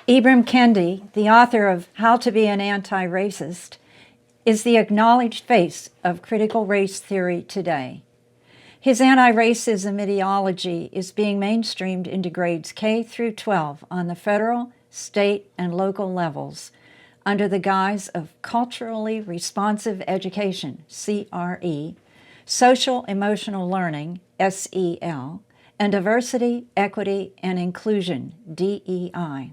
Ibram Kendi, the author of How to Be an Anti-Racist, is the acknowledged face of critical race theory today. His anti-racism ideology is being mainstreamed into grades K through 12 on the federal, state, and local levels under the guise of culturally responsive education, CRE, social emotional learning, SEL, and diversity, equity, and inclusion, DEI.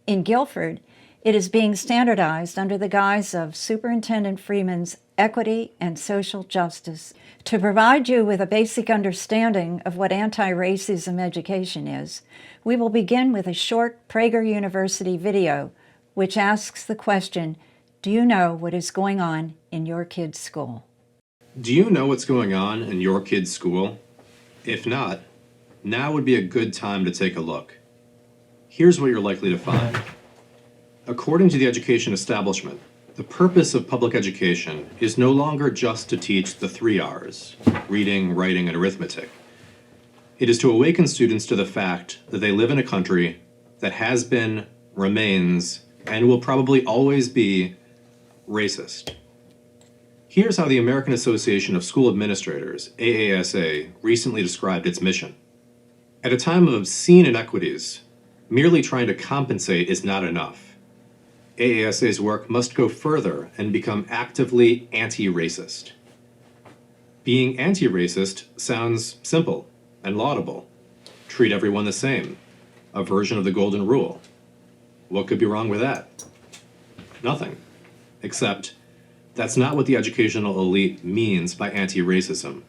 In Guilford, it is being standardized under the guise of Superintendent Freeman's Equity and Social Justice. To provide you with a basic understanding of what anti-racism education is, we will begin with a short Prager University video which asks the question, do you know what is going on in your kid's school? Do you know what's going on in your kid's school? If not, now would be a good time to take a look. Here's what you're likely to find. According to the education establishment, the purpose of public education is no longer just to teach the 3 R's, reading, writing, and arithmetic. It is to awaken students to the fact that they live in a country that has been, remains, and will probably always be racist. Here's how the American Association of School Administrators, AASA, recently described its mission. At a time of obscene inequities, merely trying to compensate is not enough. AASA's work must go further and become actively anti-racist. Being anti-racist sounds simple and laudable. Treat everyone the same, a version of the golden rule. What could be wrong with that? Nothing, except that's not what the educational elite means by anti-racism.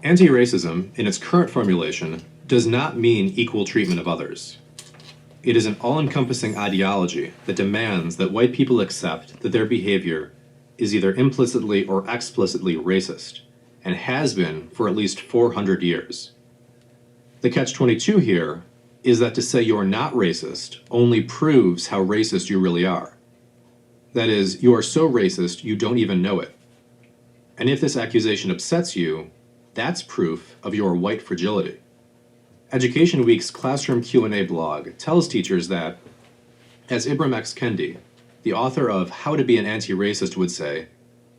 Anti-racism, in its current formulation, does not mean equal treatment of others. It is an all-encompassing ideology that demands that white people accept that their behavior is either implicitly or explicitly racist, and has been for at least 400 years. The catch-22 here is that to say you're not racist only proves how racist you really are. That is, you are so racist you don't even know it. And if this accusation upsets you, that's proof of your white fragility. Education Week's Classroom Q&A blog tells teachers that, as Ibram X. Kendi, the author of How to Be an Anti-Racist, would say,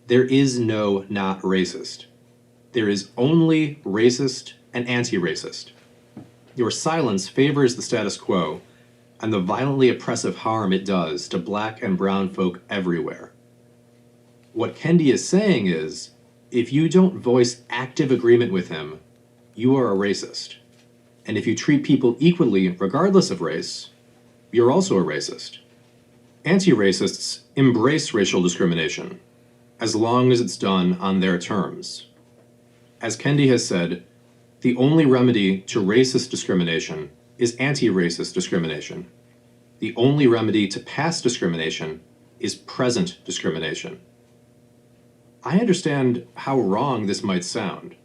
there is no not racist. There is only racist and anti-racist. Your silence favors the status quo and the violently oppressive harm it does to black and brown folk everywhere. What Kendi is saying is, if you don't voice active agreement with him, you are a racist. And if you treat people equally regardless of race, you're also a racist. Anti-racists embrace racial discrimination, as long as it's done on their terms. As Kendi has said, the only remedy to racist discrimination is anti-racist discrimination. The only remedy to past discrimination is present discrimination. I understand how wrong this might sound.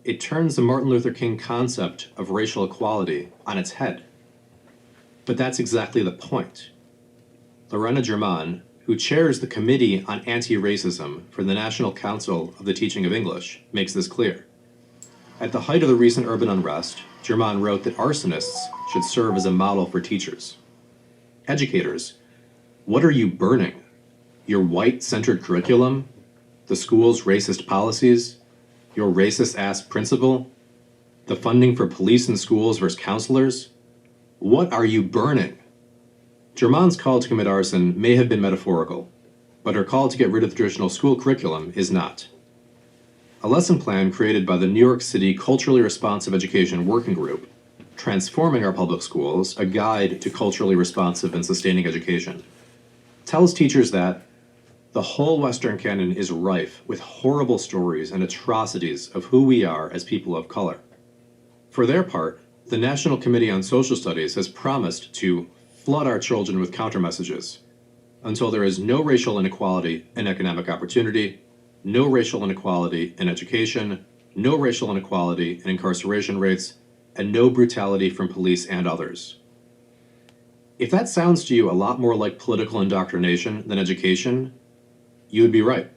It turns the Martin Luther King concept of racial equality on its head. But that's exactly the point. Lorena German, who chairs the Committee on Anti-Racism for the National Council of the Teaching of English, makes this clear. At the height of the recent urban unrest, German wrote that arsonists should serve as a model for teachers. Educators, what are you burning? Your white-centered curriculum? The school's racist policies? Your racist-ass principal? The funding for police and schools versus counselors? What are you burning? German's call to commit arson may have been metaphorical, but her call to get rid of the traditional school curriculum is not. A lesson plan created by the New York City Culturally Responsive Education Working Group, Transforming Our Public Schools, a guide to culturally responsive and sustaining education, tells teachers that the whole Western canon is rife with horrible stories and atrocities of who we are as people of color. For their part, the National Committee on Social Studies has promised to flood our children with countermessages until there is no racial inequality in economic opportunity, no racial inequality in education, no racial inequality in incarceration rates, and no brutality from police and others. If that sounds to you a lot more like political indoctrination than education, you would be right.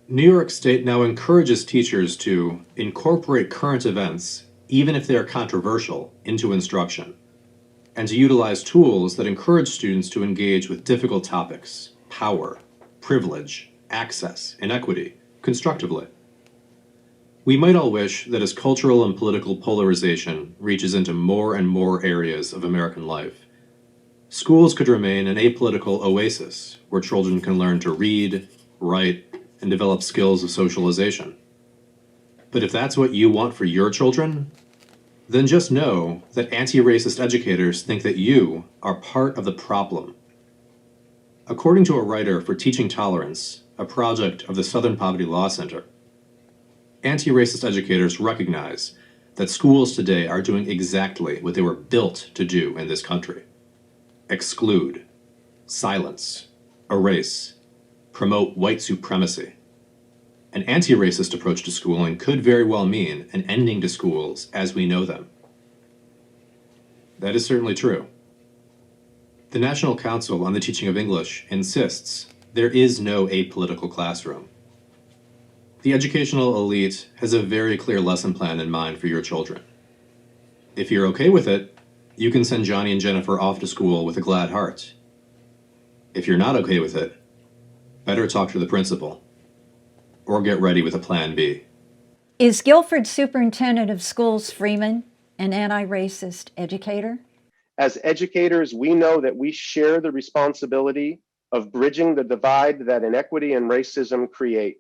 New York State now encourages teachers to incorporate current events, even if they are controversial, into instruction. and to utilize tools that encourage students to engage with difficult topics, power, privilege, access, inequity, constructively. We might all wish that as cultural and political polarization reaches into more and more areas of American life, schools could remain an apolitical oasis where children can learn to read, write, and develop skills of socialization. But if that's what you want for your children, then just know that anti-racist educators think that you are part of the problem. According to a writer for Teaching Tolerance, a project of the Southern Poverty Law Center, anti-racist educators recognize that schools today are doing exactly what they were built to do in this country: exclude, silence, erase, promote white supremacy. An anti-racist approach to schooling could very well mean an ending to schools as we know them. That is certainly true. The National Council on the Teaching of English insists there is no apolitical classroom. The educational elite has a very clear lesson plan in mind for your children. If you're okay with it, you can send Johnny and Jennifer off to school with a glad heart. If you're not okay with it, better talk to the principal or get ready with a plan B. Is Guilford Superintendent of Schools Freeman an anti-racist educator? As educators, we know that we share the responsibility of bridging the divide that inequity and racism create.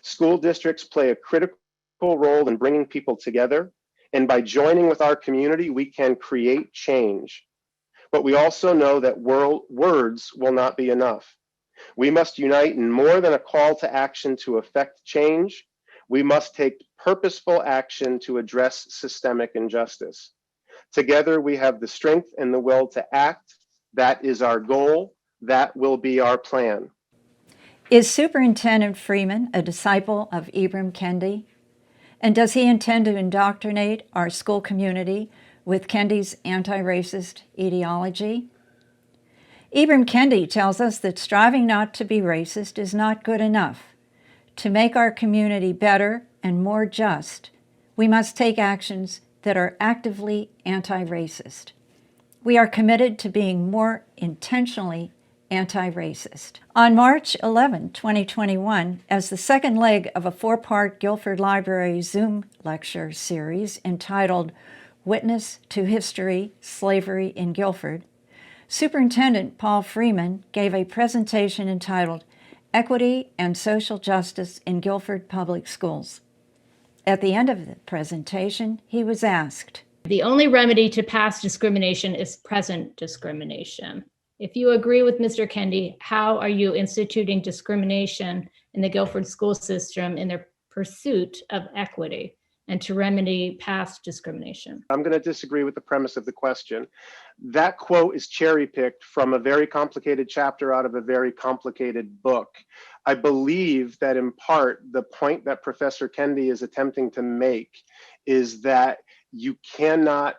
School districts play a critical role in bringing people together, and by joining with our community, we can create change. But we also know that words will not be enough. We must unite in more than a call to action to effect change. We must take purposeful action to address systemic injustice. Together, we have the strength and the will to act. That is our goal. That will be our plan. Is Superintendent Freeman a disciple of Ibram Kendi? And does he intend to indoctrinate our school community with Kendi's anti-racist ideology? Ibram Kendi tells us that striving not to be racist is not good enough. To make our community better and more just, we must take actions that are actively anti-racist. We are committed to being more intentionally anti-racist. On March 11, 2021, as the second leg of a four-part Guilford Library Zoom lecture series entitled Witness to History, Slavery in Guilford, Superintendent Paul Freeman gave a presentation entitled Equity and Social Justice in Guilford Public Schools. At the end of the presentation, he was asked, "The only remedy to past discrimination is present discrimination. If you agree with Mr. Kendi, how are you instituting discrimination in the Guilford school system in their pursuit of equity and to remedy past discrimination?" I'm going to disagree with the premise of the question. That quote is cherry-picked from a very complicated chapter out of a very complicated book. I believe that in part, the point that Professor Kendi is attempting to make is that you cannot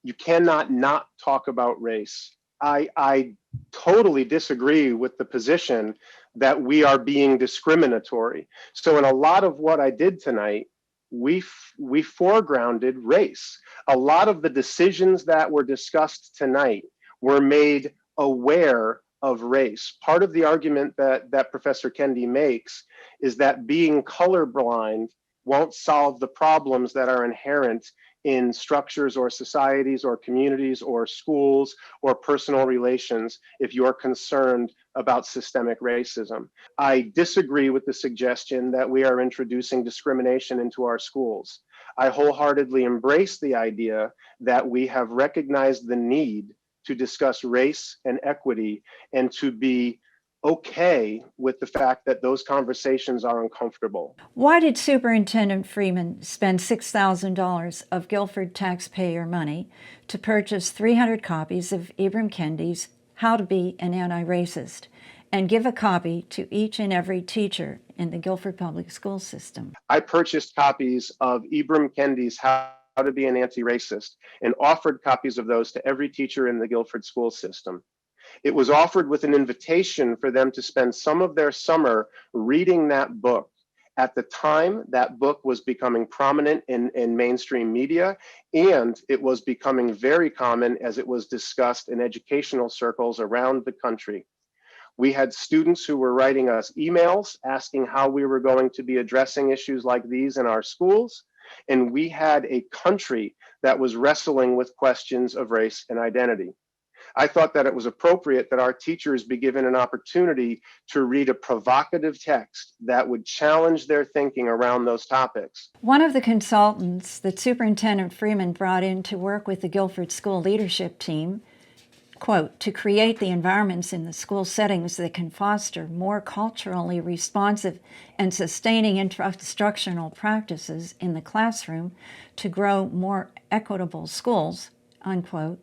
not talk about race. I totally disagree with the position that we are being discriminatory. So in a lot of what I did tonight, we foregrounded race. A lot of the decisions that were discussed tonight were made aware of race. Part of the argument that Professor Kendi makes is that being colorblind won't solve the problems that are inherent in structures or societies or communities or schools or personal relations if you're concerned about systemic racism. I disagree with the suggestion that we are introducing discrimination into our schools. I wholeheartedly embrace the idea that we have recognized the need to discuss race and equity and to be okay with the fact that those conversations are uncomfortable. Why did Superintendent Freeman spend $6,000 of Guilford taxpayer money to purchase 300 copies of Ibram Kendi's How to Be an Anti-Racist and give a copy to each and every teacher in the Guilford Public School System? I purchased copies of Ibram Kendi's How to Be an Anti-Racist and offered copies of those to every teacher in the Guilford school system. It was offered with an invitation for them to spend some of their summer reading that book At the time, that book was becoming prominent in mainstream media, and it was becoming very common as it was discussed in educational circles around the country. We had students who were writing us emails asking how we were going to be addressing issues like these in our schools. And we had a country that was wrestling with questions of race and identity. I thought that it was appropriate that our teachers be given an opportunity to read a provocative text that would challenge their thinking around those topics. One of the consultants that Superintendent Freeman brought in to work with the Guilford School leadership team, quote, to create the environments in the school settings that can foster more culturally responsive and sustaining instructional practices in the classroom to grow more equitable schools, unquote,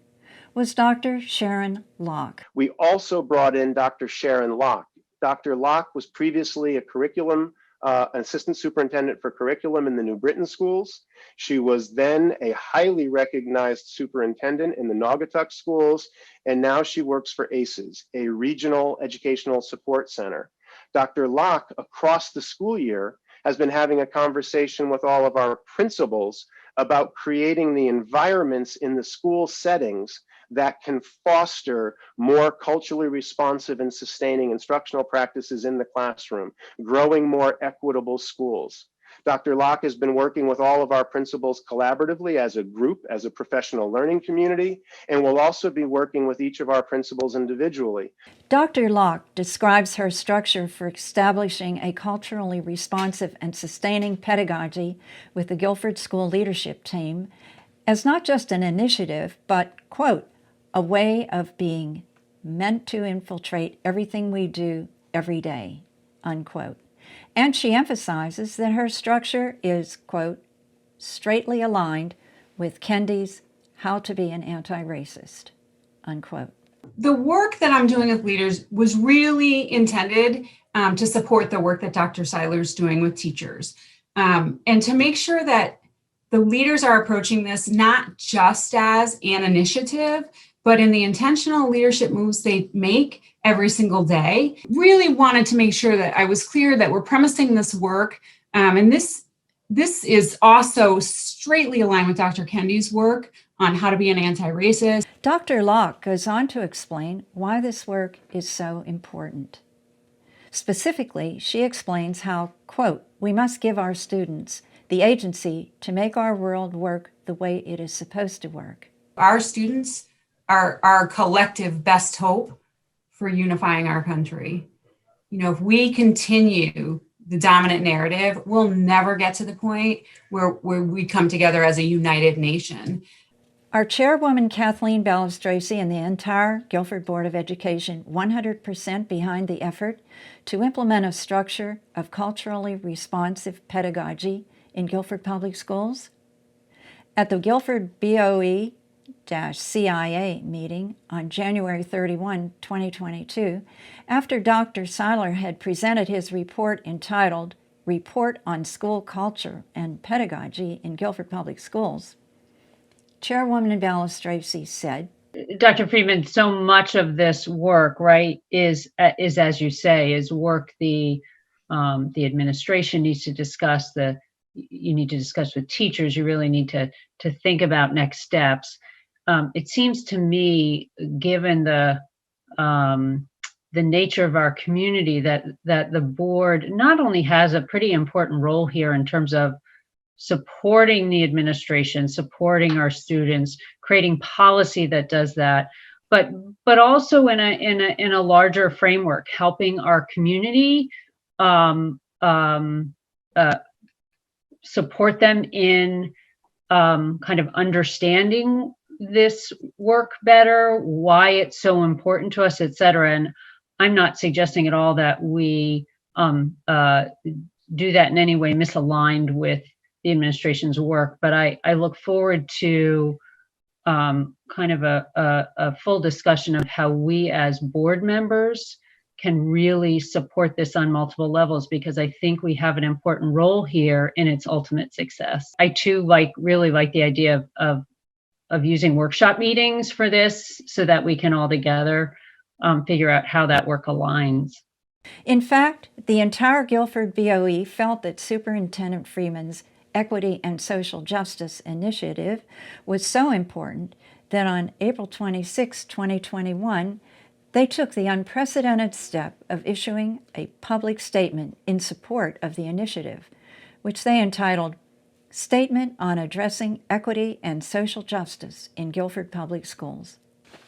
was Dr. Sharon Locke. We also brought in Dr. Sharon Locke. Dr. Locke was previously an assistant superintendent for curriculum in the New Britain schools. She was then a highly recognized superintendent in the Naugatuck schools, and now she works for ACES, a regional educational support center. Dr. Locke, across the school year, has been having a conversation with all of our principals about creating the environments in the school settings that can foster more culturally responsive and sustaining instructional practices in the classroom, growing more equitable schools. Dr. Locke has been working with all of our principals collaboratively as a group, as a professional learning community, and will also be working with each of our principals individually. Dr. Locke describes her structure for establishing a culturally responsive and sustaining pedagogy with the Guilford School leadership team as not just an initiative, but, quote, a way of being meant to infiltrate everything we do every day, unquote. And she emphasizes that her structure is, quote, straightly aligned with Kendi's How to Be an Anti-Racist, unquote. The work that I'm doing with leaders was really intended to support the work that Dr. Seiler's doing with teachers, and to make sure that the leaders are approaching this not just as an initiative, but in the intentional leadership moves they make every single day. Really wanted to make sure that I was clear that we're premising this work, and this is also straightly aligned with Dr. Kendi's work on how to be an anti-racist. Dr. Locke goes on to explain why this work is so important. Specifically, she explains how, quote, we must give our students the agency to make our world work the way it is supposed to work. Our students are our collective best hope for unifying our country. You know, if we continue the dominant narrative, we'll never get to the point where we come together as a united nation. Our chairwoman, Kathleen Balistraci, and the entire Guilford Board of Education 100% behind the effort to implement a structure of culturally responsive pedagogy in Guilford Public Schools. At the Guilford BOE-CIA meeting on January 31, 2022, after Dr. Seiler had presented his report entitled Report on School Culture and Pedagogy in Guilford Public Schools, Chairwoman Balistraci said, Dr. Freeman, so much of this work, right, is as you say, is work the administration needs to discuss. You need to discuss with teachers. You really need to think about next steps. It seems to me, given the nature of our community, that the board not only has a pretty important role here in terms of supporting the administration, supporting our students, creating policy that does that, but also in a larger framework, helping our community support them in kind of understanding this work better, why it's so important to us, et cetera. And I'm not suggesting at all that we do that in any way misaligned with the administration's work, but I look forward to kind of a full discussion of how we as board members can really support this on multiple levels, because I think we have an important role here in its ultimate success. I too really like the idea of using workshop meetings for this so that we can all together figure out how that work aligns. In fact, the entire Guilford BOE felt that Superintendent Freeman's Equity and Social Justice Initiative was so important that on April 26, 2021, they took the unprecedented step of issuing a public statement in support of the initiative, which they entitled Statement on Addressing Equity and Social Justice in Guilford Public Schools.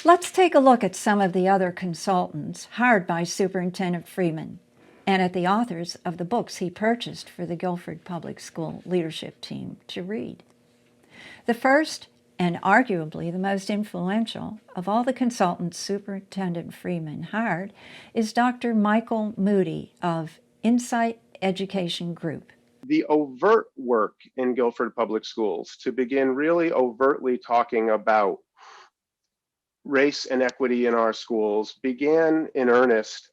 Let's take a look at some of the other consultants hired by Superintendent Freeman and at the authors of the books he purchased for the Guilford Public School leadership team to read. The first, and arguably the most influential, of all the consultants Superintendent Freeman hired is Dr. Michael Moody of Insight Education Group. The overt work in Guilford Public Schools to begin really overtly talking about race and equity in our schools began in earnest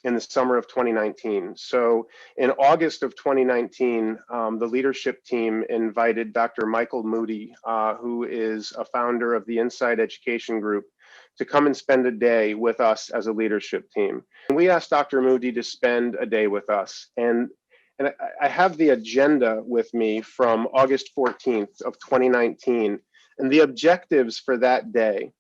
in the summer of 2019. So in August of 2019, the leadership team invited Dr. Michael Moody, who is a founder of the Insight Education Group, to come and spend a day with us as a leadership team. And we asked Dr. Moody to spend a day with us. And I have the agenda with me from August 14th of 2019. And the objectives for that day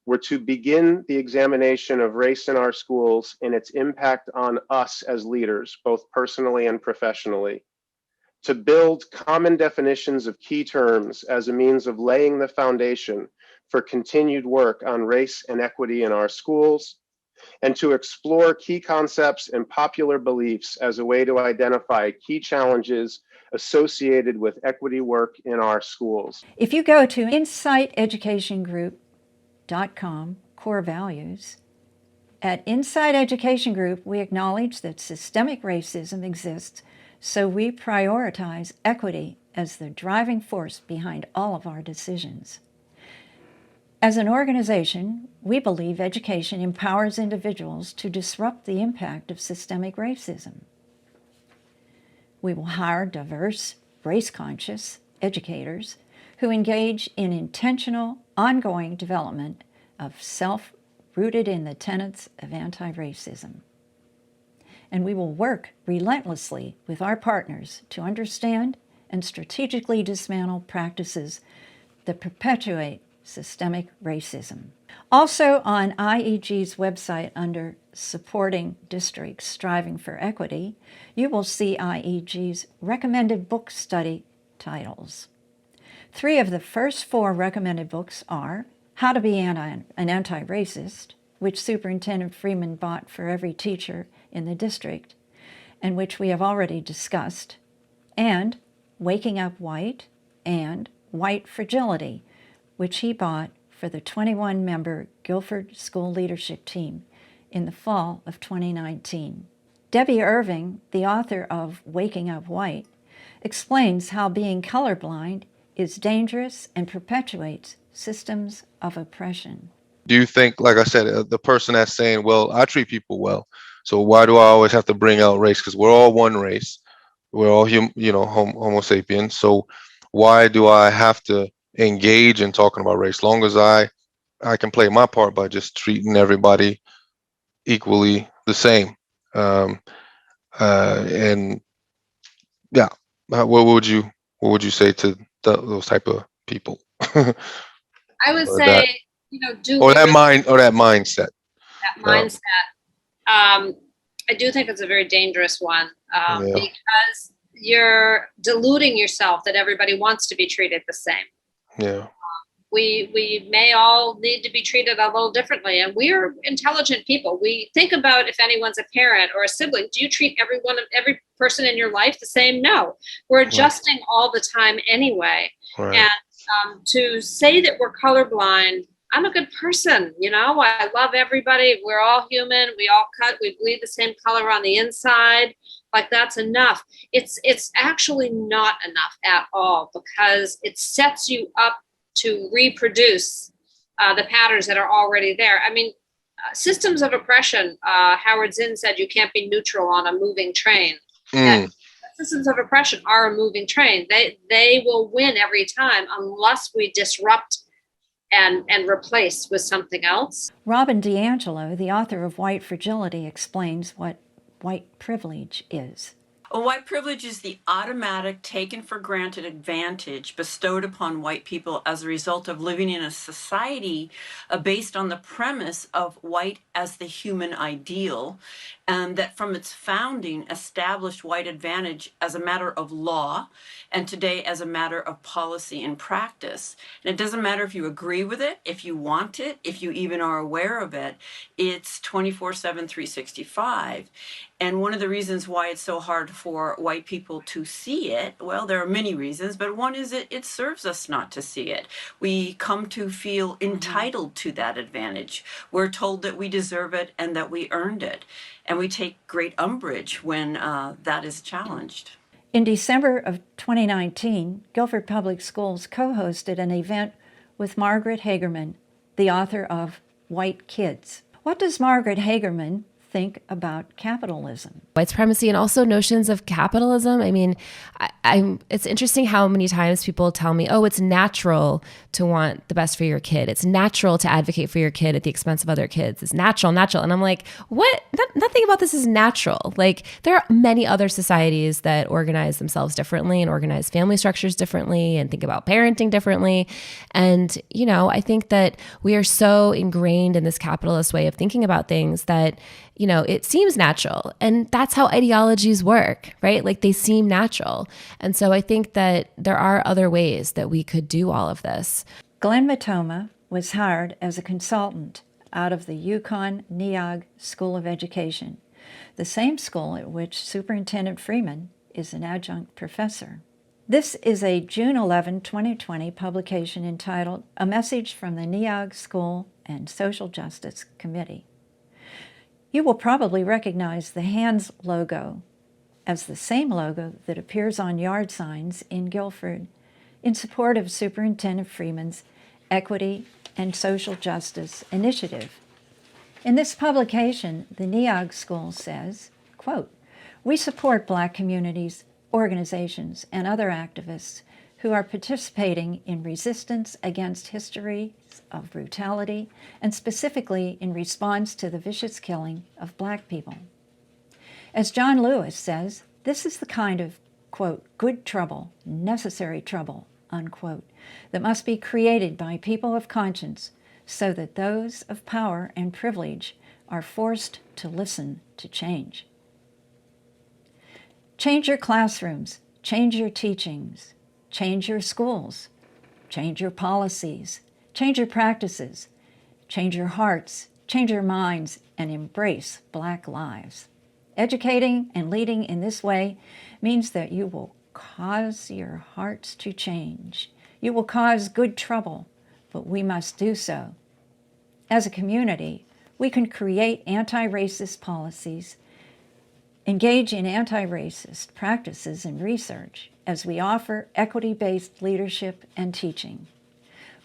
were to begin the examination of race in our schools and its impact on us as leaders, both personally and professionally, to build common definitions of key terms as a means of laying the foundation for continued work on race and equity in our schools, and to explore key concepts and popular beliefs as a way to identify key challenges associated with equity work in our schools. If you go to insighteducationgroup.com, core values, at Insight Education Group, we acknowledge that systemic racism exists, so we prioritize equity as the driving force behind all of our decisions. As an organization, we believe education empowers individuals to disrupt the impact of systemic racism. We will hire diverse, race-conscious educators who engage in intentional, ongoing development of self rooted in the tenets of anti-racism. And we will work relentlessly with our partners to understand and strategically dismantle practices that perpetuate systemic racism. Also on IEG's website under Supporting Districts Striving for Equity, you will see IEG's recommended book study titles. 3 of the first 4 recommended books are How to Be an Anti-Racist, which Superintendent Freeman bought for every teacher in the district, and which we have already discussed, and Waking Up White and White Fragility, which he bought for the 21-member Guilford School Leadership Team in the fall of 2019. Debbie Irving, the author of Waking Up White, explains how being colorblind is dangerous and perpetuates systems of oppression. Do you think, like I said, the person that's saying, well, I treat people well, so why do I always have to bring out race? Because we're all one race. We're all, Homo sapiens. So why do I have to engage in talking about race? Long as I can play my part by just treating everybody equally the same. And yeah, what would you say to those type of people? I would Or say, that- do or we that really mindset. that mindset? I do think it's a very dangerous one Yeah. because you're deluding yourself that everybody wants to be treated the same. Yeah. We may all need to be treated a little differently, and we're intelligent people. We think about if anyone's a parent or a sibling. Do you treat every person in your life the same? No, we're adjusting all the time anyway. Right. And to say that we're colorblind, I'm a good person. I love everybody. We're all human. We all we bleed the same color on the inside. Like that's enough. It's actually not enough at all, because it sets you up to reproduce the patterns that are already there. I mean, systems of oppression, Howard Zinn said you can't be neutral on a moving train. Systems of oppression are a moving train. They will win every time unless we disrupt and replaced with something else. Robin DiAngelo, the author of White Fragility, explains what white privilege is. Well, white privilege is the automatic, taken for granted advantage bestowed upon white people as a result of living in a society based on the premise of white as the human ideal, and that from its founding established white advantage as a matter of law, and today as a matter of policy and practice. And it doesn't matter if you agree with it, if you want it, if you even are aware of it, it's 24/7, 365. And one of the reasons why it's so hard for white people to see it, well, there are many reasons, but one is it serves us not to see it. We come to feel entitled to that advantage. We're told that we deserve it and that we earned it. And we take great umbrage when that is challenged. In December of 2019, Guilford Public Schools co-hosted an event with Margaret Hagerman, the author of White Kids. What does Margaret Hagerman think about capitalism? White supremacy and also notions of capitalism. I mean, it's interesting how many times people tell me, oh, it's natural to want the best for your kid. It's natural to advocate for your kid at the expense of other kids. It's natural. And I'm like, what? Nothing about this is natural. Like, there are many other societies that organize themselves differently and organize family structures differently and think about parenting differently. And, you know, I think that we are so ingrained in this capitalist way of thinking about things that, you know, it seems natural. And that's how ideologies work, right? Like, they seem natural. And so I think that there are other ways that we could do all of this. Glenn Matoma was hired as a consultant out of the Yukon-Neog School of Education, the same school at which Superintendent Freeman is an adjunct professor. This is a June 11, 2020 publication entitled A Message from the Neog School and Social Justice Committee. You will probably recognize the Hands logo as the same logo that appears on yard signs in Guilford in support of Superintendent Freeman's Equity and Social Justice Initiative. In this publication, the Neog School says, quote, "We support Black communities, organizations, and other activists who are participating in resistance against histories of brutality and specifically in response to the vicious killing of Black people. As John Lewis says, this is the kind of, quote, good trouble, necessary trouble, unquote, that must be created by people of conscience so that those of power and privilege are forced to listen to change. Change your classrooms, change your teachings, change your schools, change your policies, change your practices, change your hearts, change your minds, and embrace Black lives. Educating and leading in this way means that you will cause your hearts to change. You will cause good trouble, but we must do so. As a community, we can create anti-racist policies, engage in anti-racist practices and research as we offer equity-based leadership and teaching.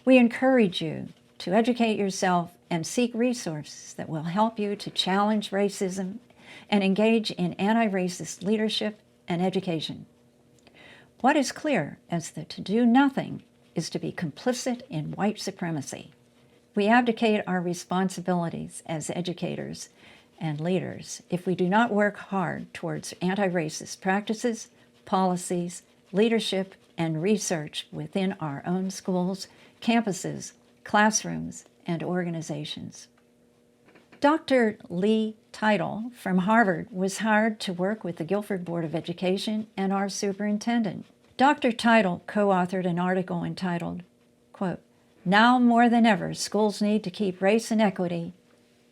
We encourage you to educate yourself and seek resources that will help you to challenge racism and engage in anti-racist leadership and education. What is clear is that to do nothing is to be complicit in white supremacy. We abdicate our responsibilities as educators and leaders if we do not work hard towards anti-racist practices, policies, leadership, and research within our own schools, campuses, classrooms, and organizations. Dr. Lee Teitel from Harvard was hired to work with the Guilford Board of Education and our superintendent. Dr. Teitel co-authored an article entitled, quote, "Now more than ever, schools need to keep race and equity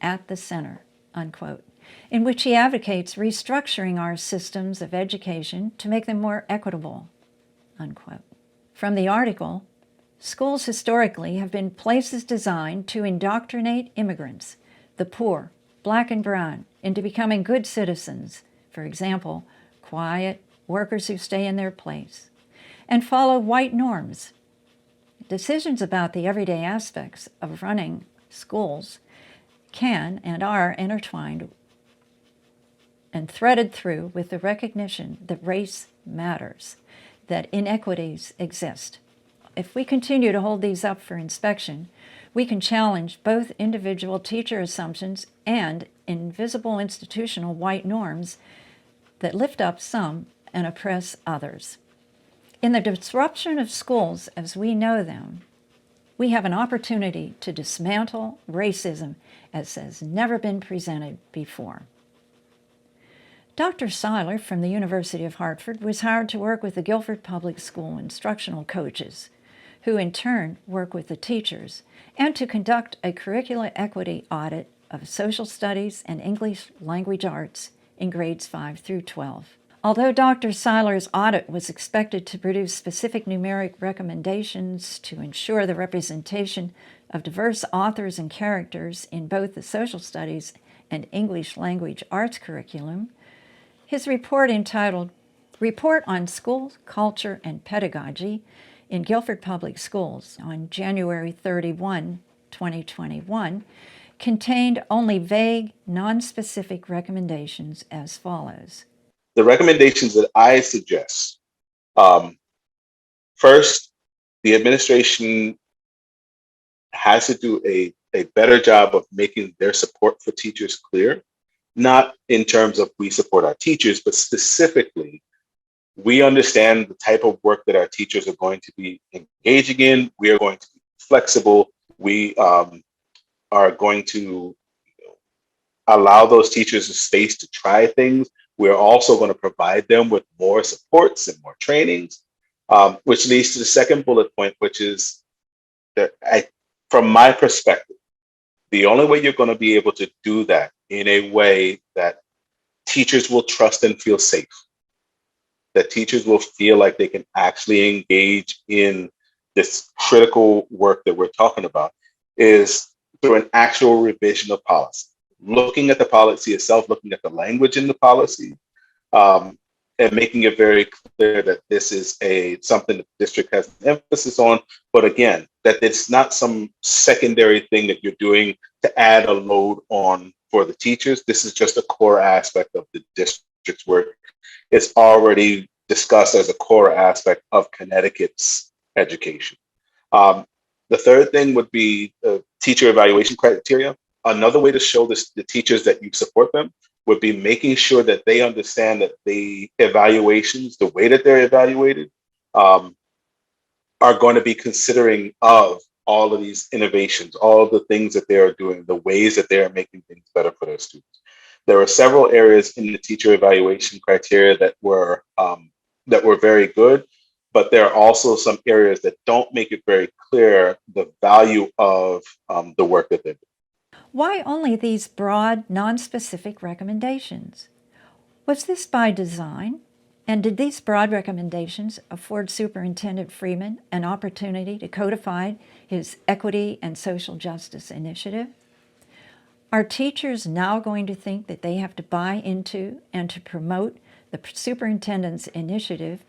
at the center," unquote, in which he advocates restructuring our systems of education to make them more equitable, unquote. From the article, schools historically have been places designed to indoctrinate immigrants, the poor, Black and brown, into becoming good citizens, for example, quiet workers who stay in their place, and follow white norms. Decisions about the everyday aspects of running schools can and are intertwined and threaded through with the recognition that race matters, that inequities exist. If we continue to hold these up for inspection, We can challenge both individual teacher assumptions and invisible institutional white norms that lift up some and oppress others. In the disruption of schools as we know them, we have an opportunity to dismantle racism as has never been presented before. Dr. Seiler from the University of Hartford was hired to work with the Guilford Public School instructional coaches, who in turn work with the teachers, and to conduct a curricular equity audit of social studies and English language arts in grades 5 through 12. Although Dr. Seiler's audit was expected to produce specific numeric recommendations to ensure the representation of diverse authors and characters in both the social studies and English language arts curriculum, his report entitled Report on School Culture and Pedagogy in Guilford Public Schools on January 31, 2021, contained only vague, non-specific recommendations as follows. The recommendations that I suggest, first, the administration has to do a better job of making their support for teachers clear, not in terms of we support our teachers, but specifically, we understand the type of work that our teachers are going to be engaging in. We are going to be flexible. We are going to allow those teachers a space to try things. We're also going to provide them with more supports and more trainings, which leads to the second bullet point, which is that from my perspective, the only way you're going to be able to do that in a way that teachers will trust and feel safe, that teachers will feel like they can actually engage in this critical work that we're talking about, is through an actual revision of policy. Looking at the policy itself, looking at the language in the policy, and making it very clear that this is something that the district has an emphasis on, but again, that it's not some secondary thing that you're doing to add a load on for the teachers. This is just a core aspect of the district's work. It's already discussed as a core aspect of Connecticut's education. The third thing would be teacher evaluation criteria. Another way to show the teachers that you support them would be making sure that they understand that the evaluations, the way that they're evaluated, are going to be considering of all of these innovations, all of the things that they are doing, the ways that they are making things better for their students. There are several areas in the teacher evaluation criteria that were very good, but there are also some areas that don't make it very clear the value of the work that they do. Why only these broad, non-specific recommendations? Was this by design? And did these broad recommendations afford Superintendent Freeman an opportunity to codify his equity and social justice initiative? Are teachers now going to think that they have to buy into and to promote the superintendent's initiative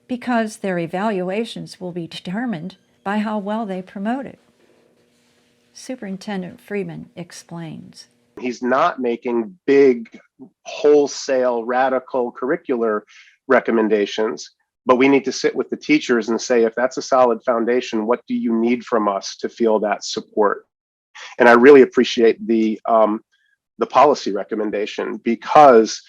because their evaluations will be determined by how well they promote it? Superintendent Freeman explains. He's not making big, wholesale, radical curricular recommendations, but we need to sit with the teachers and say, if that's a solid foundation, what do you need from us to feel that support? And I really appreciate the policy recommendation, because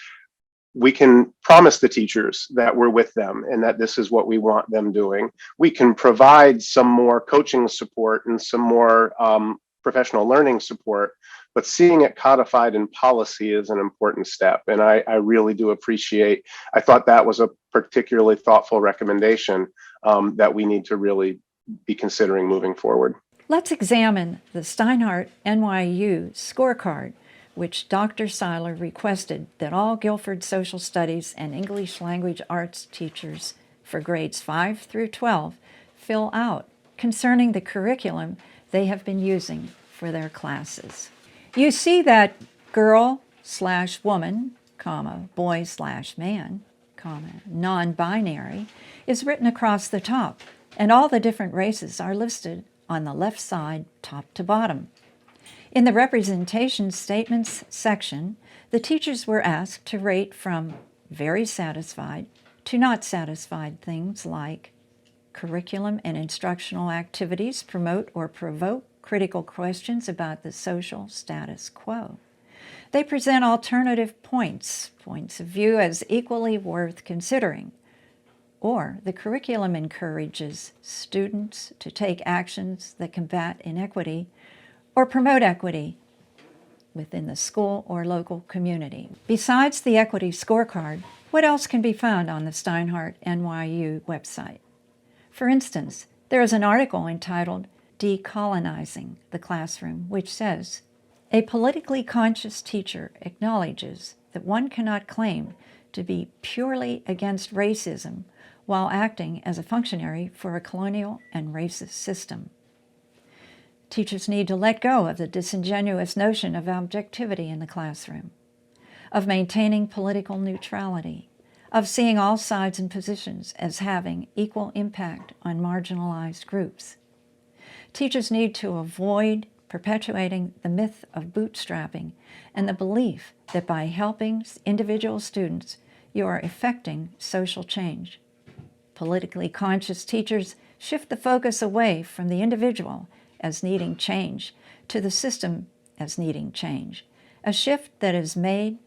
we can promise the teachers that we're with them and that this is what we want them doing. We can provide some more coaching support and some more professional learning support, but seeing it codified in policy is an important step. And I really do appreciate, I thought that was a particularly thoughtful recommendation that we need to really be considering moving forward. Let's examine the Steinhardt NYU scorecard, which Dr. Seiler requested that all Guilford Social Studies and English Language Arts teachers for grades 5 through 12 fill out concerning the curriculum they have been using for their classes. You see that girl/woman, boy/man, non-binary is written across the top, and all the different races are listed on the left side, top to bottom. In the representation statements section, the teachers were asked to rate from very satisfied to not satisfied things like curriculum and instructional activities promote or provoke critical questions about the social status quo. They present alternative points of view as equally worth considering. Or the curriculum encourages students to take actions that combat inequity or promote equity within the school or local community. Besides the equity scorecard, what else can be found on the Steinhardt NYU website? For instance, there is an article entitled Decolonizing the Classroom, which says, "A politically conscious teacher acknowledges that one cannot claim to be purely against racism while acting as a functionary for a colonial and racist system." Teachers need to let go of the disingenuous notion of objectivity in the classroom, of maintaining political neutrality, of seeing all sides and positions as having equal impact on marginalized groups. Teachers need to avoid perpetuating the myth of bootstrapping and the belief that by helping individual students, you are effecting social change. Politically conscious teachers shift the focus away from the individual as needing change to the system as needing change, a shift that is made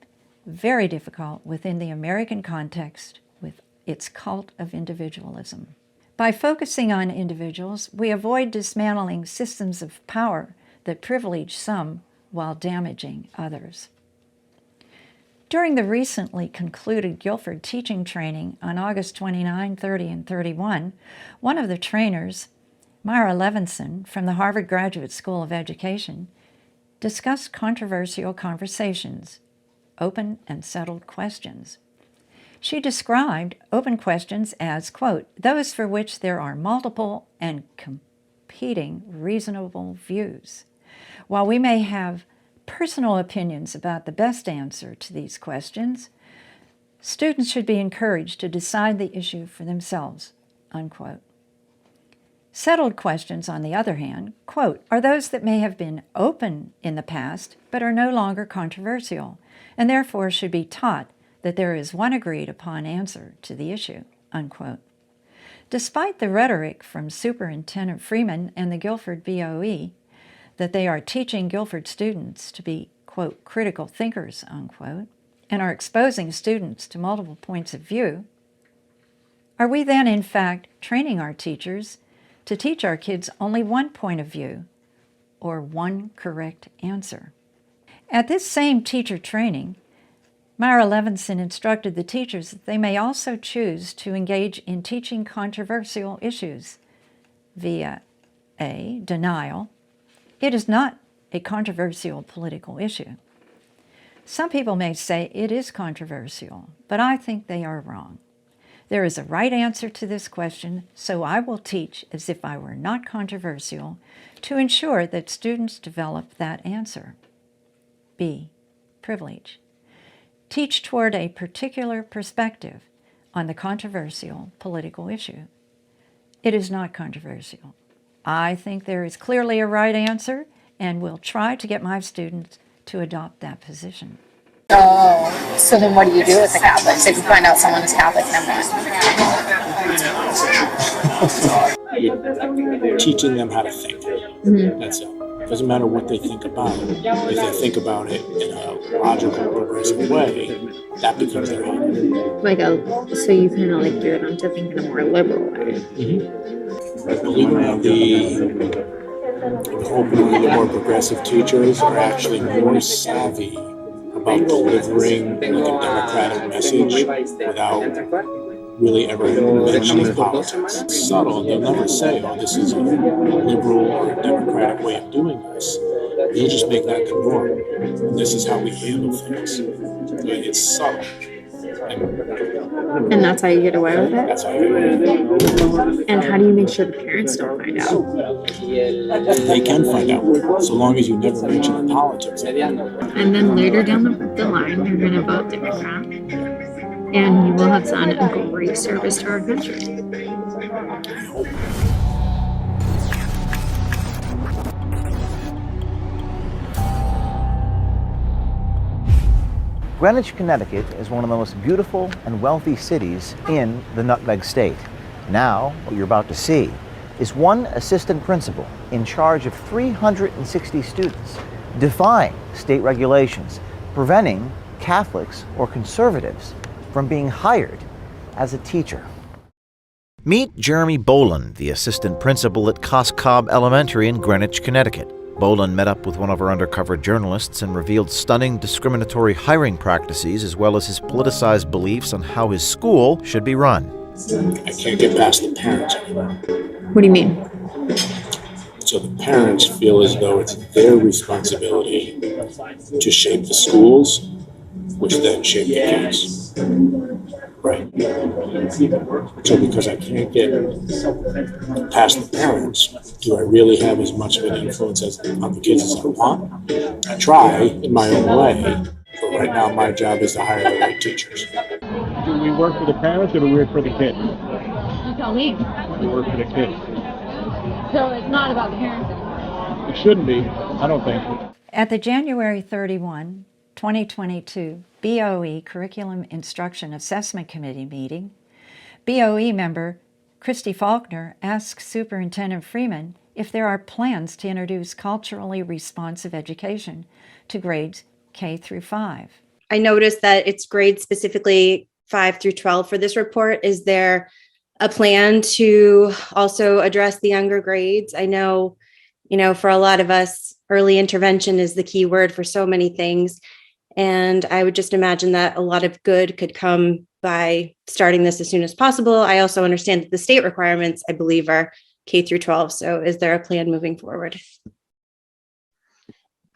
very difficult within the American context with its cult of individualism. By focusing on individuals, we avoid dismantling systems of power that privilege some while damaging others. During the recently concluded Guilford teaching training on August 29, 30, and 31, one of the trainers, Myra Levinson from the Harvard Graduate School of Education, discussed controversial conversations, open and settled questions. She described open questions as, quote, "those for which there are multiple and competing reasonable views. While we may have personal opinions about the best answer to these questions, students should be encouraged to decide the issue for themselves," unquote. Settled questions, on the other hand, quote, "are those that may have been open in the past but are no longer controversial, and therefore should be taught that there is one agreed upon answer to the issue," unquote. Despite the rhetoric from Superintendent Freeman and the Guilford BOE that they are teaching Guilford students to be, quote, "critical thinkers," unquote, and are exposing students to multiple points of view, are we then in fact training our teachers to teach our kids only one point of view or one correct answer? At this same teacher training, Myra Levinson instructed the teachers that they may also choose to engage in teaching controversial issues via A, denial. It is not a controversial political issue. Some people may say it is controversial, but I think they are wrong. There is a right answer to this question, so I will teach as if I were not controversial to ensure that students develop that answer. B, privilege. Teach toward a particular perspective on the controversial political issue. It is not controversial. I think there is clearly a right answer and will try to get my students to adopt that position. Oh, so then what do you do with the Catholics if you find out someone is Catholic? You're teaching them how to think. Mm-hmm. That's it. It doesn't matter what they think about it. If they think about it in a logical, progressive way, that becomes their habit. So you kind of like gear them to think in a more liberal way. Mm-hmm. Believe it or not, hopefully the more progressive teachers are actually more savvy about delivering like a democratic message without really ever mentioning politics. It's subtle. They'll never say, "Oh, this is a liberal or a democratic way of doing this." They'll just make that the norm. And this is how we handle things. It's subtle. And that's how you get away with it? That's how you get away with it. And how do you make sure the parents don't find out? They can find out, so long as you never mention the politics. And then later down the line, you're going to vote Democrat. And you will have done a great service to our country. Greenwich, Connecticut is one of the most beautiful and wealthy cities in the Nutmeg State. Now, what you're about to see is one assistant principal in charge of 360 students, defying state regulations, preventing Catholics or conservatives from being hired as a teacher. Meet Jeremy Boland, the assistant principal at Coscob Elementary in Greenwich, Connecticut. Boland met up with one of our undercover journalists and revealed stunning discriminatory hiring practices as well as his politicized beliefs on how his school should be run. I can't get past the parents anymore. What do you mean? So the parents feel as though it's their responsibility to shape the schools, which then shape the kids. Right. So because I can't get past the parents, do I really have as much of an influence on the kids as I want? I try in my own way, but right now my job is to hire the right teachers. Do we work for the parents or do we work for the kids? You tell me. We work for the kids. So it's not about the parents anymore. It shouldn't be, I don't think. At the January 31, 2022 BOE Curriculum Instruction Assessment Committee meeting, BOE member Christy Faulkner asked Superintendent Freeman if there are plans to introduce culturally responsive education to grades K through 5. I noticed that it's grades specifically 5 through 12 for this report. Is there a plan to also address the younger grades? I know, for a lot of us, early intervention is the key word for so many things. And I would just imagine that a lot of good could come by starting this as soon as possible. I also understand that the state requirements, I believe, are K through 12. So is there a plan moving forward?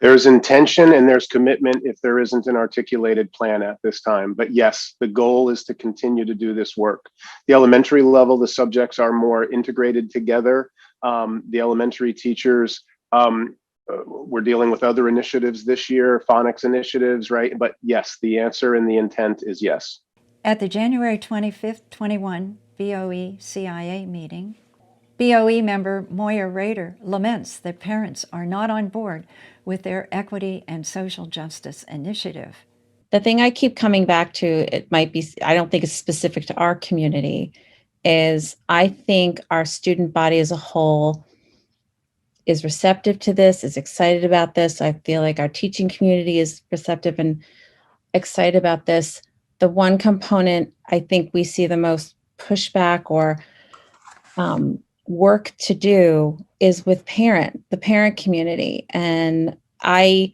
There's intention and there's commitment if there isn't an articulated plan at this time. But yes, the goal is to continue to do this work. The elementary level, the subjects are more integrated together. The elementary teachers, we're dealing with other initiatives this year, phonics initiatives, right? But yes, the answer and the intent is yes. At the January 25th, 21 BOE CIA meeting, BOE member Moya Rader laments that parents are not on board with their equity and social justice initiative. The thing I keep coming back to, it might be, I don't think it's specific to our community, is I think our student body as a whole is receptive to this, is excited about this. I feel like our teaching community is receptive and excited about this. The one component I think we see the most pushback or work to do is with the parent community. And I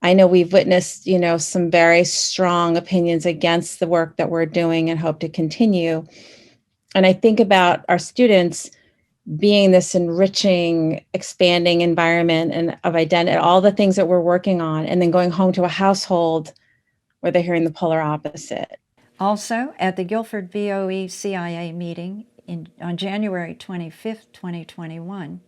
know we've witnessed, some very strong opinions against the work that we're doing and hope to continue. And I think about our students being this enriching, expanding environment and of identity, all the things that we're working on, and then going home to a household where they're hearing the polar opposite. Also, at the Guilford BOE CIA meeting on January 25th, 2021,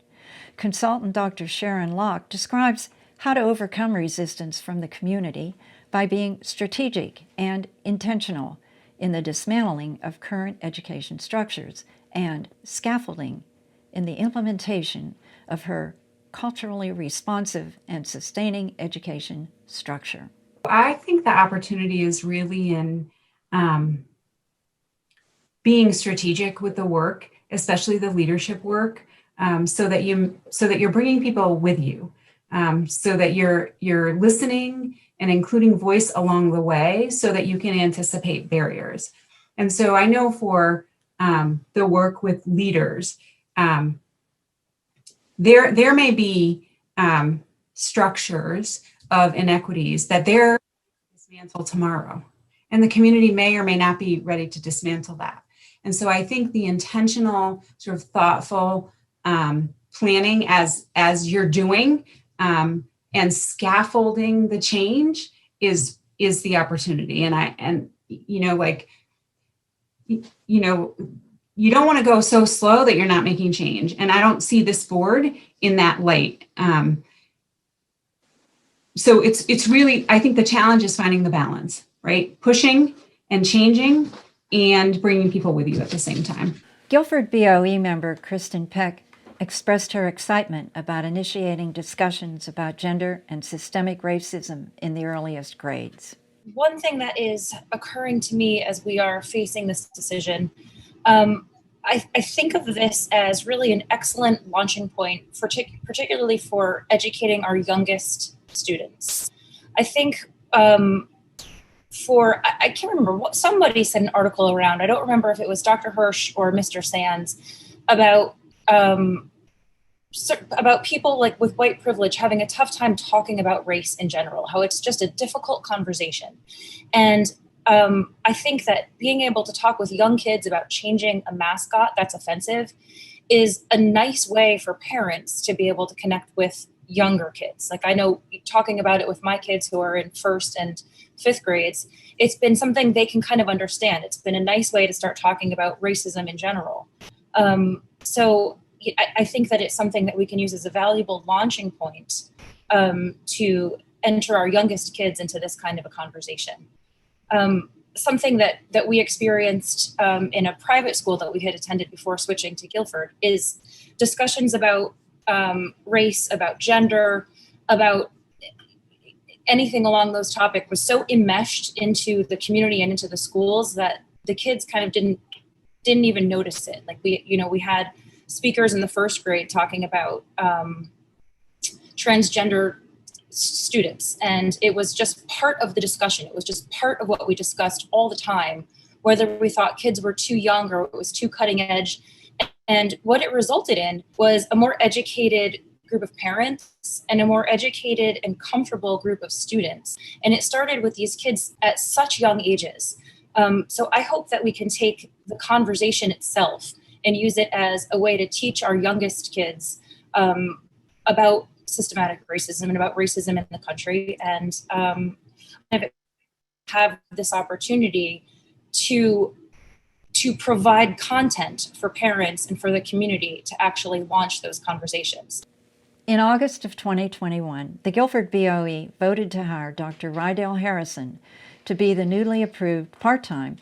consultant Dr. Sharon Locke describes how to overcome resistance from the community by being strategic and intentional in the dismantling of current education structures and scaffolding in the implementation of her culturally responsive and sustaining education structure. I think the opportunity is really in being strategic with the work, especially the leadership work, so that you're bringing people with you, so that you're listening and including voice along the way, so that you can anticipate barriers. And so I know for the work with leaders, there may be structures of inequities that they're dismantle tomorrow, and the community may or may not be ready to dismantle that. And so I think the intentional, sort of thoughtful planning as you're doing and scaffolding the change is the opportunity. You don't want to go so slow that you're not making change. And I don't see this board in that light. So it's really, I think the challenge is finding the balance, right? Pushing and changing and bringing people with you at the same time. Guilford BOE member Kristen Peck expressed her excitement about initiating discussions about gender and systemic racism in the earliest grades. One thing that is occurring to me as we are facing this decision, I think of this as really an excellent launching point, particularly for educating our youngest students. I think I can't remember what somebody said an article around. I don't remember if it was Dr. Hirsch or Mr. Sands about people like with white privilege having a tough time talking about race in general, how it's just a difficult conversation. And I think that being able to talk with young kids about changing a mascot that's offensive is a nice way for parents to be able to connect with younger kids. Like I know talking about it with my kids who are in 1st and 5th grades, it's been something they can kind of understand. It's been a nice way to start talking about racism in general. So I think that it's something that we can use as a valuable launching point to enter our youngest kids into this kind of a conversation. Something that we experienced in a private school that we had attended before switching to Guilford is discussions about race, about gender, about anything along those topics was so enmeshed into the community and into the schools that the kids kind of didn't even notice it. Like we had speakers in the 1st grade talking about transgender students, and it was just part of the discussion. It was just part of what we discussed all the time, whether we thought kids were too young or it was too cutting edge. And what it resulted in was a more educated group of parents and a more educated and comfortable group of students. And it started with these kids at such young ages. So I hope that we can take the conversation itself and use it as a way to teach our youngest kids about systematic racism and about racism in the country, and have this opportunity to provide content for parents and for the community to actually launch those conversations. In August of 2021, the Guilford BOE voted to hire Dr. Rydell Harrison to be the newly approved part-time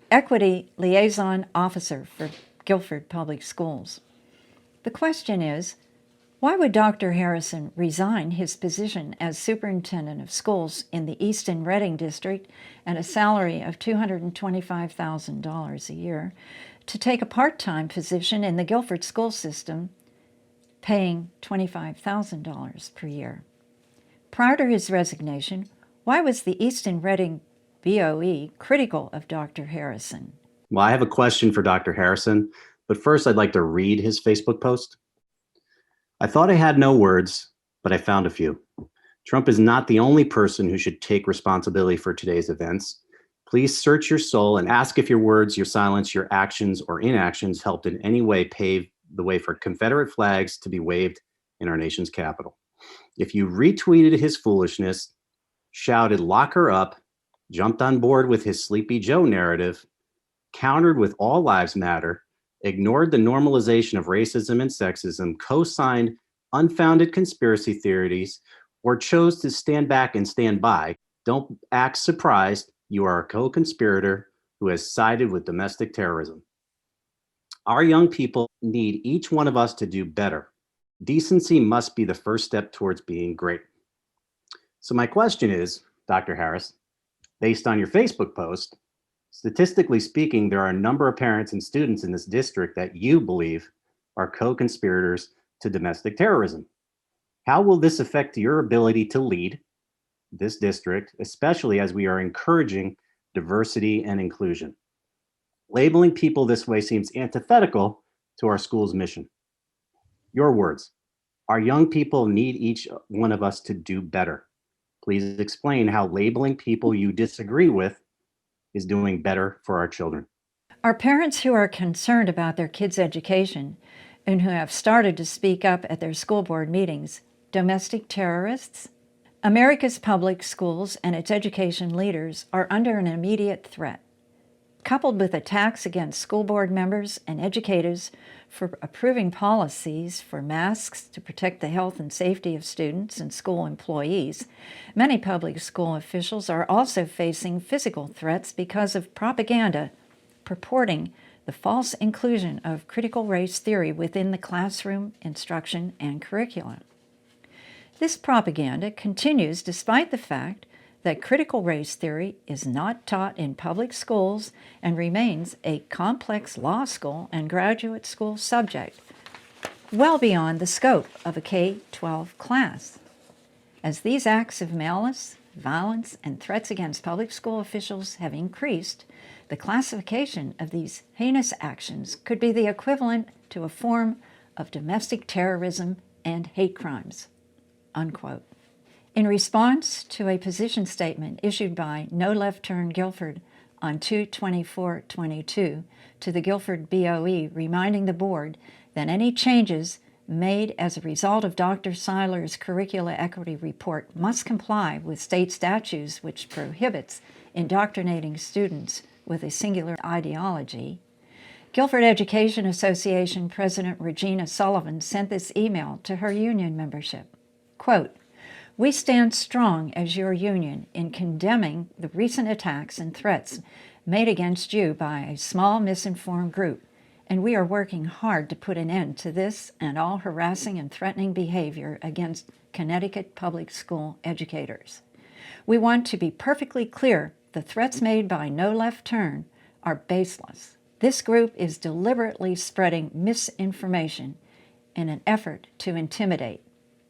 Equity Liaison Officer for Guilford Public Schools. The question is, why would Dr. Harrison resign his position as Superintendent of Schools in the Easton Reading District and a salary of $225,000 a year to take a part-time position in the Guilford school system paying $25,000 per year? Prior to his resignation, why was the Easton Reading BOE critical of Dr. Harrison? Well, I have a question for Dr. Harrison, but first I'd like to read his Facebook post. I thought I had no words, but I found a few. Trump is not the only person who should take responsibility for today's events. Please search your soul and ask if your words, your silence, your actions, or inactions helped in any way pave the way for Confederate flags to be waved in our nation's capital. If you retweeted his foolishness, shouted "lock her up," jumped on board with his Sleepy Joe narrative, countered with "all lives matter," ignored the normalization of racism and sexism, co-signed unfounded conspiracy theories, or chose to stand back and stand by, don't act surprised. You are a co-conspirator who has sided with domestic terrorism. Our young people need each one of us to do better. Decency must be the first step towards being great. So my question is, Dr. Harris, based on your Facebook post, statistically speaking, there are a number of parents and students in this district that you believe are co-conspirators to domestic terrorism. How will this affect your ability to lead this district, especially as we are encouraging diversity and inclusion? Labeling people this way seems antithetical to our school's mission. Your words. Our young people need each one of us to do better. Please explain how labeling people you disagree with is doing better for our children. Are parents who are concerned about their kids' education and who have started to speak up at their school board meetings domestic terrorists? America's public schools and its education leaders are under an immediate threat. Coupled with attacks against school board members and educators for approving policies for masks to protect the health and safety of students and school employees, many public school officials are also facing physical threats because of propaganda purporting the false inclusion of critical race theory within the classroom, instruction, and curriculum. This propaganda continues despite the fact that critical race theory is not taught in public schools and remains a complex law school and graduate school subject, well beyond the scope of a K-12 class. As these acts of malice, violence, and threats against public school officials have increased, the classification of these heinous actions could be the equivalent to a form of domestic terrorism and hate crimes." Unquote. In response to a position statement issued by No Left Turn Guilford on 2/24/22 to the Guilford BOE, reminding the board that any changes made as a result of Dr. Seiler's curricula equity report must comply with state statutes which prohibits indoctrinating students with a singular ideology, Guilford Education Association President Regina Sullivan sent this email to her union membership. Quote, "We stand strong as your union in condemning the recent attacks and threats made against you by a small misinformed group, and we are working hard to put an end to this and all harassing and threatening behavior against Connecticut public school educators. We want to be perfectly clear, the threats made by No Left Turn are baseless. This group is deliberately spreading misinformation in an effort to intimidate."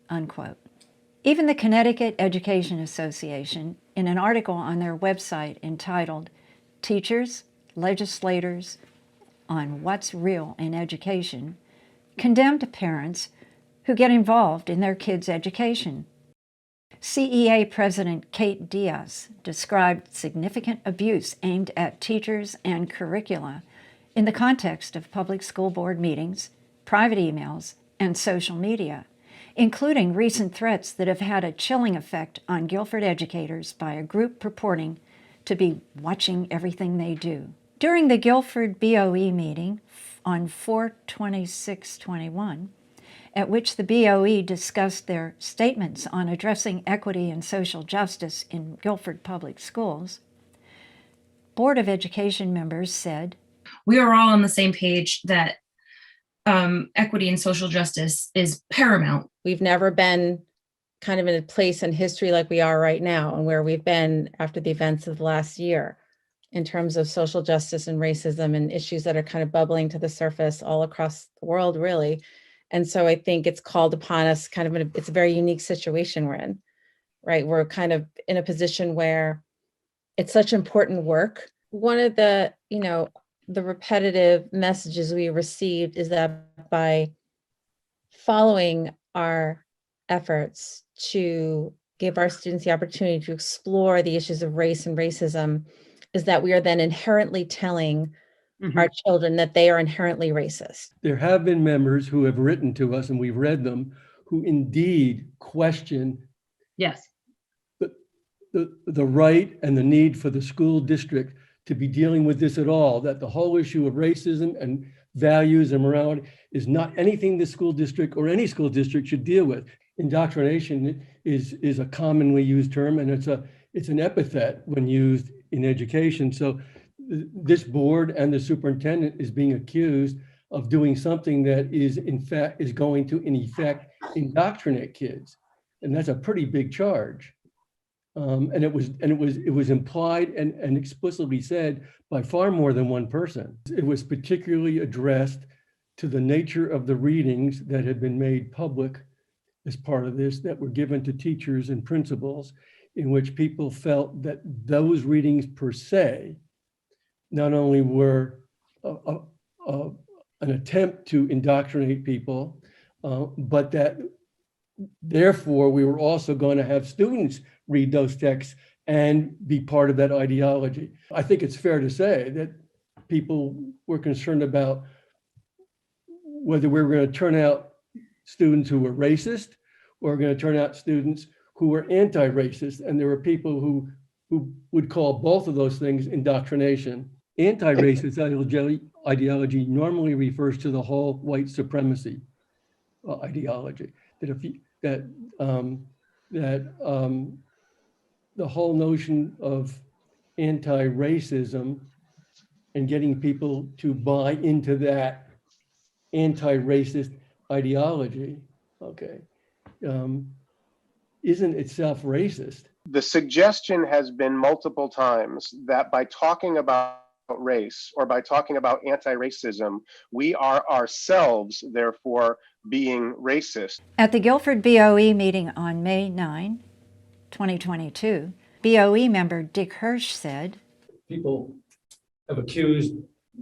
Unquote. Even the Connecticut Education Association, in an article on their website entitled "Teachers, Legislators on What's Real in Education," condemned parents who get involved in their kids' education. CEA President Kate Diaz described significant abuse aimed at teachers and curricula in the context of public school board meetings, private emails, and social media, including recent threats that have had a chilling effect on Guilford educators by a group purporting to be watching everything they do. During the Guilford BOE meeting on 4/26/21, at which the BOE discussed their statements on addressing equity and social justice in Guilford Public Schools, Board of Education members said, "We are all on the same page that equity and social justice is paramount." We've never been kind of in a place in history like we are right now, and where we've been after the events of the last year in terms of social justice and racism and issues that are kind of bubbling to the surface all across the world, really. And so I think it's called upon us kind of it's a very unique situation we're in, right? We're kind of in a position where it's such important work. One of the, the repetitive messages we received is that by following our efforts to give our students the opportunity to explore the issues of race and racism, is that we are then inherently telling our children that they are inherently racist. There have been members who have written to us, and we've read them, who indeed question Yes. the right and the need for the school district to be dealing with this at all, that the whole issue of racism and values and morality is not anything the school district or any school district should deal with. Indoctrination is a commonly used term, and it's an epithet when used in education. So this board and the superintendent is being accused of doing something that is going to in effect indoctrinate kids, and that's a pretty big charge. And it was implied and explicitly said by far more than one person. It was particularly addressed to the nature of the readings that had been made public as part of this, that were given to teachers and principals, in which people felt that those readings per se not only were an attempt to indoctrinate people, but that therefore we were also going to have students read those texts and be part of that ideology. I think it's fair to say that people were concerned about whether we were going to turn out students who were racist or going to turn out students who were anti-racist. And there were people who would call both of those things indoctrination. Anti-racist ideology normally refers to the whole white supremacy ideology. That the whole notion of anti-racism and getting people to buy into that anti-racist ideology, okay, isn't itself racist. The suggestion has been multiple times that by talking about race or by talking about anti-racism, we are ourselves, therefore, being racist. At the Guilford BOE meeting on May 9, 2022, BOE member Dick Hirsch said, People have accused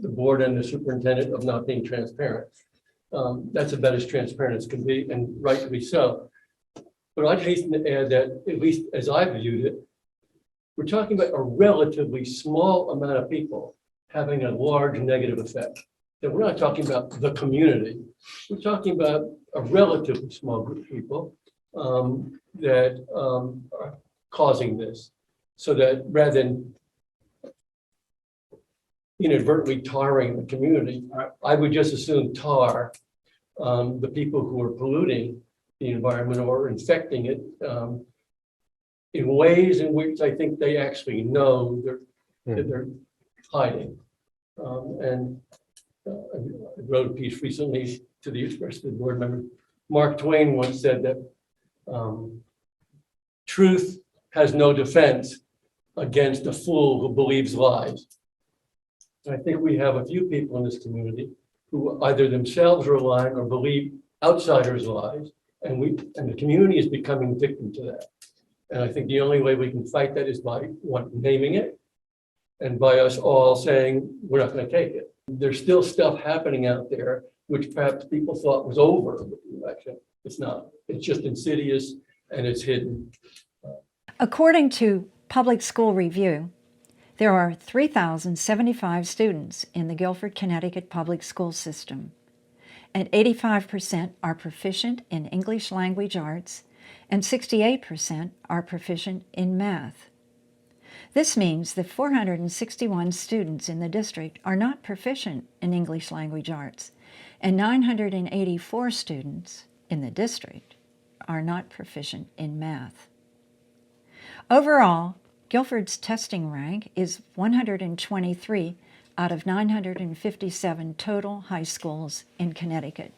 the board and the superintendent of not being transparent. That's about as transparent as can be, and rightly so. But I'd hasten to add that, at least as I viewed it, we're talking about a relatively small amount of people having a large negative effect. And we're not talking about the community. We're talking about a relatively small group of people that are causing this. So that rather than inadvertently tarring the community, I would just as soon tar the people who are polluting the environment or infecting it in ways in which I think they actually know that they're hiding. I wrote a piece recently to the Expressive board member. Mark Twain once said that truth has no defense against a fool who believes lies. And I think we have a few people in this community who either themselves are lying or believe outsiders' lies, and the community is becoming victim to that. And I think the only way we can fight that is by naming it, and by us all saying we're not going to take it. There's still stuff happening out there which perhaps people thought was over with the election. It's not. It's just insidious and it's hidden. According to Public School Review, there are 3,075 students in the Guilford, Connecticut public school system, and 85% are proficient in English language arts, and 68% are proficient in math. This means that 461 students in the district are not proficient in English language arts, and 984 students in the district are not proficient in math. Overall, Guilford's testing rank is 123 out of 957 total high schools in Connecticut.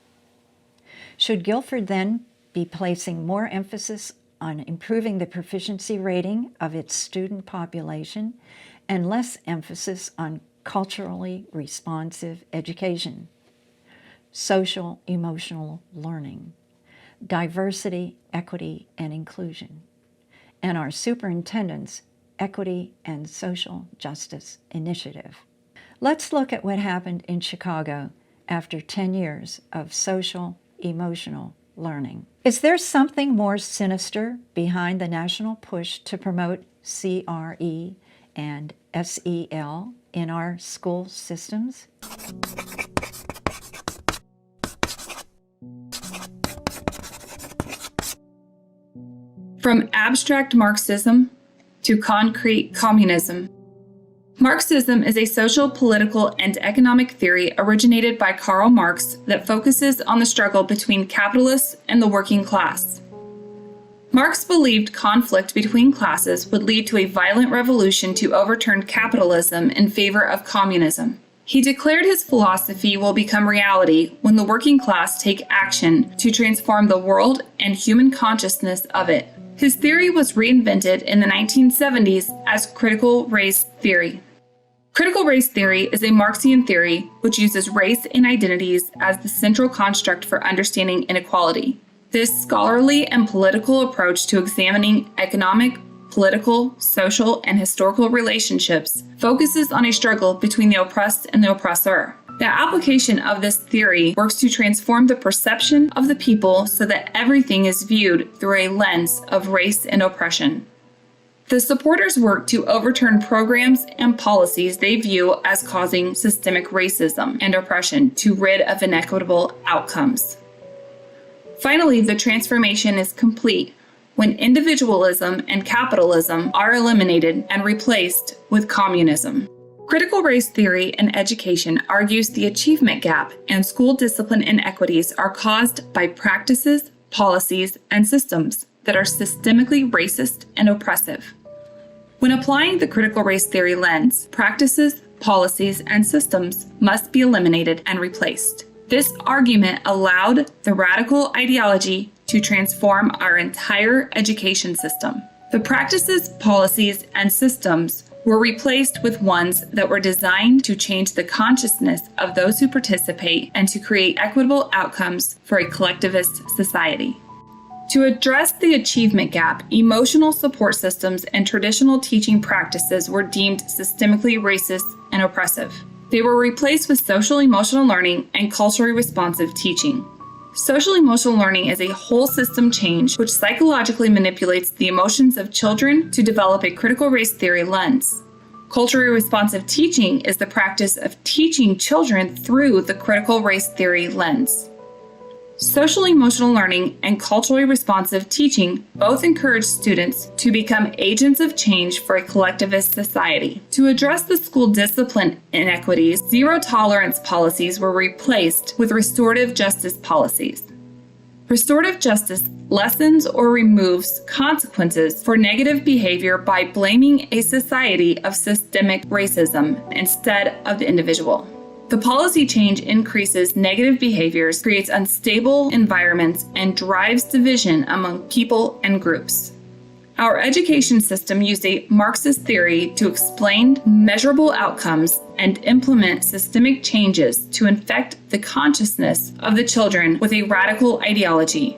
Should Guilford then be placing more emphasis on improving the proficiency rating of its student population and less emphasis on culturally responsive education, social emotional learning, diversity, equity, and inclusion, and our superintendent's Equity and Social Justice Initiative? Let's look at what happened in Chicago after 10 years of social emotional learning. Is there something more sinister behind the national push to promote CRE and SEL in our school systems? From abstract Marxism to concrete communism. Marxism is a social, political, and economic theory originated by Karl Marx that focuses on the struggle between capitalists and the working class. Marx believed conflict between classes would lead to a violent revolution to overturn capitalism in favor of communism. He declared his philosophy will become reality when the working class take action to transform the world and human consciousness of it. His theory was reinvented in the 1970s as critical race theory. Critical race theory is a Marxian theory which uses race and identities as the central construct for understanding inequality. This scholarly and political approach to examining economic, political, social, and historical relationships focuses on a struggle between the oppressed and the oppressor. The application of this theory works to transform the perception of the people so that everything is viewed through a lens of race and oppression. The supporters work to overturn programs and policies they view as causing systemic racism and oppression to rid of inequitable outcomes. Finally, the transformation is complete when individualism and capitalism are eliminated and replaced with communism. Critical race theory in education argues the achievement gap and school discipline inequities are caused by practices, policies, and systems that are systemically racist and oppressive. When applying the critical race theory lens, practices, policies, and systems must be eliminated and replaced. This argument allowed the radical ideology to transform our entire education system. The practices, policies, and systems were replaced with ones that were designed to change the consciousness of those who participate and to create equitable outcomes for a collectivist society. To address the achievement gap, emotional support systems and traditional teaching practices were deemed systemically racist and oppressive. They were replaced with social emotional learning and culturally responsive teaching. Social emotional learning is a whole system change which psychologically manipulates the emotions of children to develop a critical race theory lens. Culturally responsive teaching is the practice of teaching children through the critical race theory lens. Social emotional learning and culturally responsive teaching both encourage students to become agents of change for a collectivist society. To address the school discipline inequities, zero tolerance policies were replaced with restorative justice policies. Restorative justice lessens or removes consequences for negative behavior by blaming a society of systemic racism instead of the individual. The policy change increases negative behaviors, creates unstable environments, and drives division among people and groups. Our education system used a Marxist theory to explain measurable outcomes and implement systemic changes to infect the consciousness of the children with a radical ideology.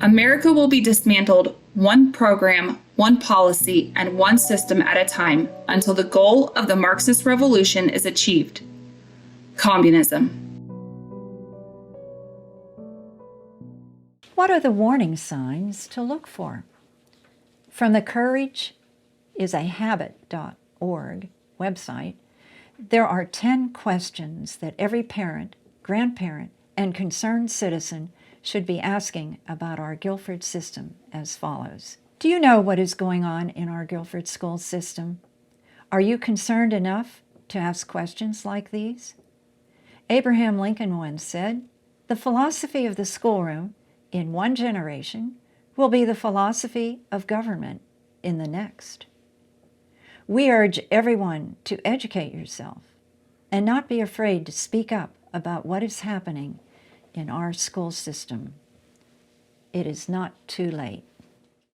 America will be dismantled one program, one policy, and one system at a time until the goal of the Marxist revolution is achieved. Communism. What are the warning signs to look for? From the courageisahabit.org website, there are 10 questions that every parent, grandparent, and concerned citizen should be asking about our Guilford system as follows. Do you know what is going on in our Guilford school system? Are you concerned enough to ask questions like these? Abraham Lincoln once said, "The philosophy of the schoolroom in one generation will be the philosophy of government in the next." We urge everyone to educate yourself and not be afraid to speak up about what is happening in our school system. It is not too late.